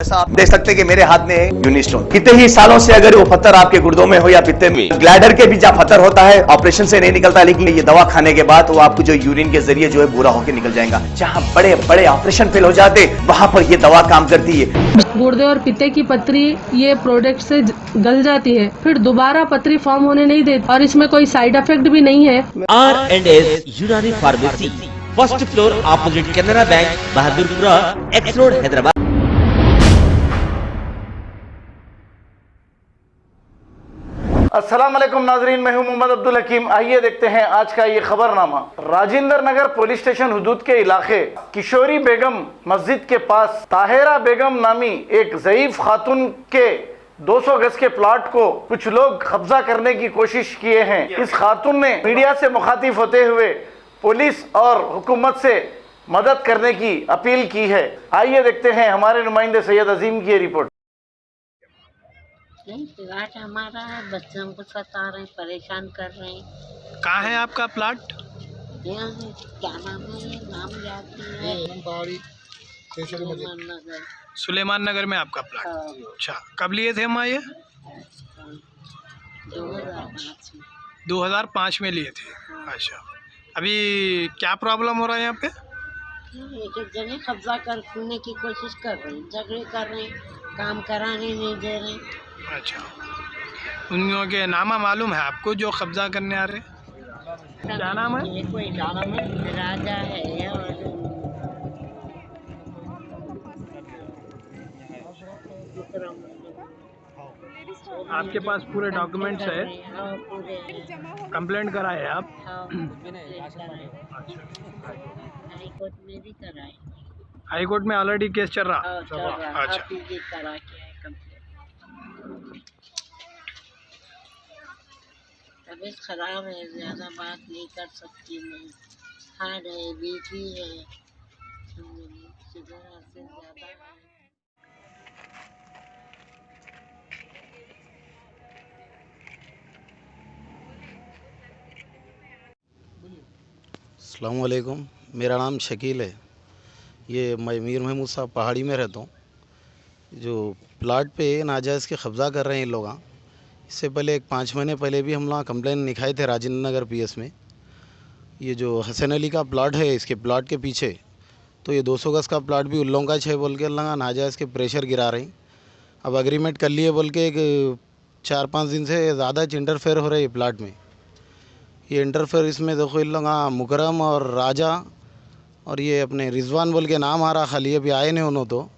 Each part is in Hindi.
जैसा आप देख सकते हैं कि मेरे हाथ में है यूनिस्टोन। कितने ही सालों से अगर वो पत्थर आपके गुर्दों में हो या पित्ते में, ग्लैडर के भी जहाँ पत्थर होता है ऑपरेशन से नहीं निकलता, लेकिन ये दवा खाने के बाद वो आपको जो यूरिन के जरिए जो है बुरा होकर निकल जाएगा। जहाँ बड़े बड़े ऑपरेशन फेल हो जाते वहां पर ये दवा काम करती है। गुर्दे और पित्ते की पथरी ये प्रोडक्ट से गल जाती है, फिर दोबारा पथरी फॉर्म होने नहीं देती और इसमें कोई साइड इफेक्ट भी नहीं है। R&S यूनानी pharmacy, first floor opposite Canara bank, Bahadurpura, x road, Hyderabad. अस्सलाम वालेकुम नाजरीन, मैं हूं मोहम्मद अब्दुल हकीम। आइए देखते हैं आज का ये खबरनामा। राजेंद्र नगर पुलिस स्टेशन हुदूद के इलाके किशोरी बेगम मस्जिद के पास ताहिरा बेगम नामी एक ज़ईफ खातून के 200 गज के प्लॉट को कुछ लोग कब्जा करने की कोशिश किए हैं। इस खातून ने मीडिया से मुखातिब होते हुए पुलिस और हुकूमत से मदद करने की अपील की है। आइए देखते हैं हमारे नुमाइंदे सैयद अजीम की रिपोर्ट। नहीं, प्लाट हमारा है, बच्चे हमको सता रहे हैं, परेशान कर रहे हैं। कहाँ है आपका प्लाट? यहाँ है, क्या नाम है, नाम याद नहीं है, सुलेमान नगर। सुलेमान नगर में आपका प्लाट? अच्छा, कब लिए थे हम ये? 2005 में। 2005 में लिए थे। अच्छा, अभी क्या प्रॉब्लम हो रहा है यहाँ पे? एक एक जगह कब्जा करने की कोशिश कर रहे हैं, झगड़े कर रहे हैं, काम कराने नहीं दे रहे हैं। अच्छा, उन के नामा मालूम है आपको जो कब्जा करने आ रहे? क्या नाम है? ये कोई नाम है, राजा है और आपके पास पूरे डॉक्यूमेंट्स है? हाँ, पूरे कंप्लेंट कराए आप? हाँ, अच्छा, हाई कोर्ट में भी कराए। हाई कोर्ट में ऑलरेडी केस चल रहा? हाँ, चल रहा। अच्छा, अभी भी करा के है कंप्लेंट। तबीयत खराब है, ज़्यादा बात नहीं कर सकती मैं। हार्ट है, बीपी है, शुगर से ज़्यादा है। अस्सलाम वालेकुम, मेरा नाम शकील है। ये मैं मीर महमूद साहब पहाड़ी में रहता हूँ। जो प्लाट पे नाजायज़ के कब्ज़ा कर रहे हैं इन लोग, इससे पहले एक 5 महीने पहले भी हम लोग कंप्लेन लिखाए थे राजेंद्र नगर पीएस में। ये जो हसन अली का प्लाट है, इसके प्लाट के पीछे तो ये 200 गज़ का प्लाट भी उन लोगों का है बोल के लगा नाजायज़ के प्रेशर गिरा रही। अब एग्रीमेंट कर लिए बोल के एक 4-5 दिन से ज़्यादा इंटरफेयर हो रही है प्लाट में। ये इंटरफेयर इसमें देखो इन लोग मुकरम और राजा और ये अपने रिजवान बोल के नाम आ रहा, खाली अभी आए नहीं उन्होंने। तो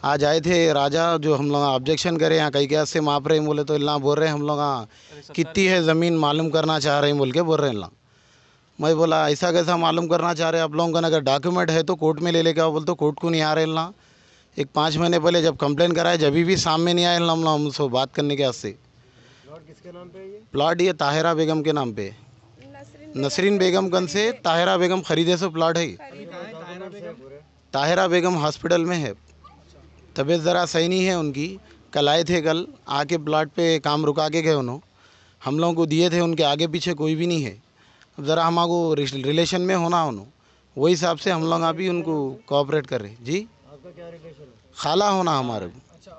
आज आए थे राजा, जो हम लोग ऑब्जेक्शन करे यहाँ कई क्या से माप रहे हैं बोले, तो इल्ला बोल रहे हैं हम लोग कितनी है ज़मीन मालूम करना चाह रहे हैं बोल के बोल रहे हैं इल्ला। मैं बोला ऐसा कैसा मालूम करना चाह रहे हैं आप लोगों का? अगर डॉक्यूमेंट है तो कोर्ट में ले लेके आओ। बोल तो कोर्ट को नहीं आ रहे इल्ला। एक 5 महीने पहले जब कंप्लेन कराए जब भी सामने नहीं आए इल्ला हम लोग हमसे बात करने के वास्ते। प्लॉट किसके नाम पे है? प्लाट ये ताहिरा बेगम के नाम पे, नसरीन बेगमगंज से ताहिरा बेगम खरीदे से प्लाट है। ताहिरा बेगम हॉस्पिटल में है, तबीयत ज़रा सही नहीं है उनकी। कल आए थे, कल आके प्लाट पे काम रुका के गए उन्होंने। हम लोगों को दिए थे, उनके आगे पीछे कोई भी नहीं है। अब ज़रा हमारे रिलेशन में होना उन्होंने, वही हिसाब से हम लोग अभी उनको कोऑपरेट कर रहे। जी, आपका क्या रिलेशन है? खाला होना हमारे। अच्छा,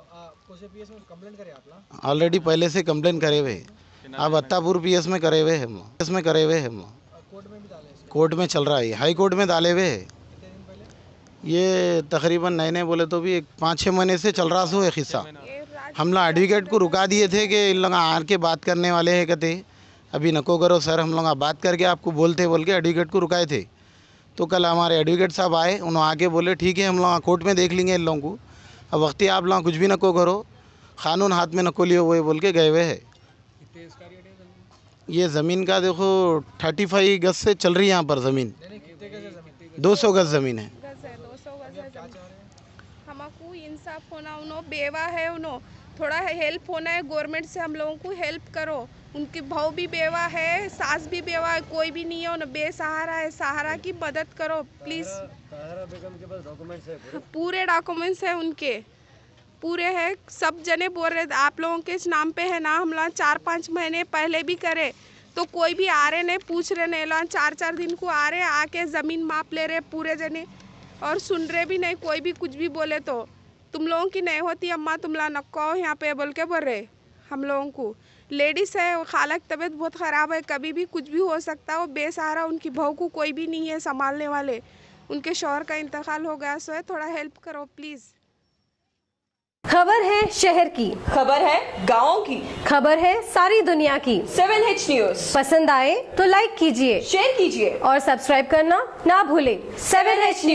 पीएस में कंप्लेंट करे आप ना? ऑलरेडी पहले से कंप्लेन करे हुए, अब अत्तापुर पीएस में करे हुए हम, पीएस में करे हुए हम। कोर्ट में भी डाले? कोर्ट में चल रहा है, हाई कोर्ट में डाले हुए है। ये तकरीबन नए बोले तो भी 5-6 महीने से चल रहा सो एक हिस्सा। हम लोग एडवोकेट को रुका दिए थे कि इन लोग आर के बात करने वाले हैं, कहते अभी नको करो सर, हम लोग बात करके आपको बोलते बोल के एडवोकेट को रुकाए थे। तो कल हमारे एडवोकेट साहब आए, उन्होंने आके बोले ठीक है हम लोग कोर्ट में देख लेंगे इन लोगों को, अब वक्ती आप लोग कुछ भी नको करो, कानून हाथ में नको लिए हुए बोल के गए हुए है। ये ज़मीन का देखो 35 गज से चल रही है यहाँ पर ज़मीन। 200 गज ज़मीन है। हमको इंसाफ होना, उन्होंने बेवा है, उन्होंने थोड़ा हेल्प होना है। गवर्नमेंट से हम लोगों को हेल्प करो। उनकी बहू भी बेवा है, सास भी बेवा है, कोई भी नहीं है, उन्हें बेसहारा है। सहारा की मदद करो प्लीज़। ताहिरा बेगम के पास डॉक्यूमेंट्स है? पूरे डॉक्यूमेंट्स है उनके, पूरे है। सब जने बोल रहे आप लोगों के इस नाम पे है ना। हम लोग 4-5 महीने पहले भी करे तो कोई भी आ रहे नहीं, पूछ रहे नहीं। लोग 4-4 दिन को आ रहे, आके ज़मीन माप ले रहे पूरे जने और सुन रहे भी नहीं, कोई भी कुछ भी बोले तो तुम लोगों की नहीं होती अम्मा, तुम ला नक्को यहाँ पे बोल के बोल रहे हम लोगों को। लेडीज़ है, वो खाला की तबीयत बहुत ख़राब है, कभी भी कुछ भी हो सकता है। वो बेसहारा, उनकी बहू को कोई भी नहीं है संभालने वाले, उनके शौहर का इंतकाल हो गया। सो है थोड़ा हेल्प करो प्लीज़। खबर है शहर की, खबर है गाँव की, खबर है सारी दुनिया की। 7H न्यूज़ पसंद आए तो लाइक कीजिए, शेयर कीजिए और सब्सक्राइब करना ना भूलें। 7H news.